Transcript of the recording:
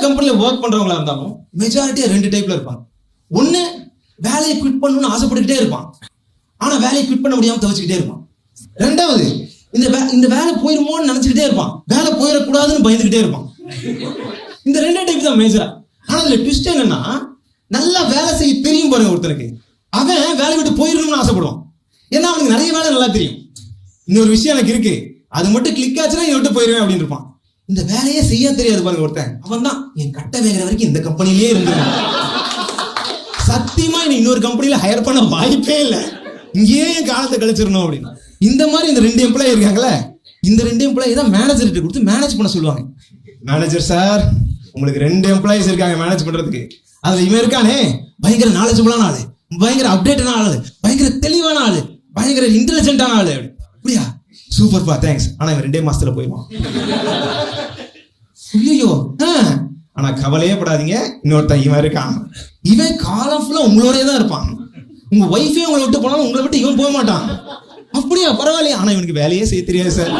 கம்பெனில ஒர்க் பண்றவங்களா இருந்தாலும் மெஜாரிட்டியா 2 டைப்ல இருப்பாங்க. ஒண்ணு, வேலையை குவிட் பண்ணணும்னு ஆசைப்பட்டுக்கிட்டே இருப்பான், ஆனா வேலையை குவிட் பண்ண முடியாம தவிச்சுக்கிட்டே இருப்பான். ரெண்டாவது, இந்த வேலை போயிருமோன்னு நினைச்சுக்கிட்டே இருப்பான், வேலை போயிடக்கூடாதுன்னு பயந்துகிட்டே இருப்பான். இந்த 2 டைப் தான் மேஜரா. ஆனா இதுல ட்விஸ்ட் என்னன்னா, நல்லா வேலை செய்ய தெரியும் பாருங்க ஒருத்தருக்கு, அவன் வேலை விட்டு போயிடணும்னு ஆசைப்படுவான். ஏன்னா அவனுக்கு நிறைய வேலை நல்லா தெரியும். இன்னொரு விஷயம் எனக்கு இருக்கு, அது மட்டும் கிளிக் ஆச்சுன்னா இதை விட்டு போயிருவேன் அப்படின்னு இருப்பான். இந்த வேலையே செய்ய தெரியாது பாருங்க ஒருத்தன், அவன் தான் என் கட்ட வேகிற வரைக்கும் இந்த கம்பெனிலேயே இருந்துருவான், சத்தியமா இன்னொரு கம்பெனில ஹையர் பண்ண வாய்ப்பே இல்லை, இங்கேயே என் காலத்தை கழிச்சிடணும் அப்படின்னு. இந்த மாதிரி இந்த 2 எம்ப்ளாயி இருக்காங்களே, இந்த 2 எம்ப்ளாயி தான் மேனேஜர்கிட்ட கொடுத்து மேனேஜ் பண்ண சொல்லுவாங்க. மேனேஜர் சார், உங்களுக்கு 2 எம்ப்ளாயிஸ் இருக்காங்க மேனேஜ் பண்றதுக்கு, அதுல இவன் இருக்கானே பயங்கர நாலேஜபிளான ஆளு, பயங்கர அப்டேட்டான ஆளு, பயங்கர தெளிவான ஆளு, பயங்கர இன்டெலிஜென்ட்டான ஆளு. அப்படியா, சூப்பர்ப்பா, தேங்க்ஸ். ஆனா இவன் 2 மாசத்துல போயிடுவான். ஐயோ, ஆனா கவலையே படாதீங்க, இன்னொருத்தன் இவன் இருக்கான், இவன் காலம் ஃபுல்லா உங்களோடய தான் இருப்பான், உங்க ஒய்ஃபே உங்களை விட்டு போனாலும் உங்களை விட்டு இவன் போக மாட்டான். அப்படியா, பரவாயில்லையா, ஆனா இவனுக்கு வேலையே செய்ய தெரியாது சார்.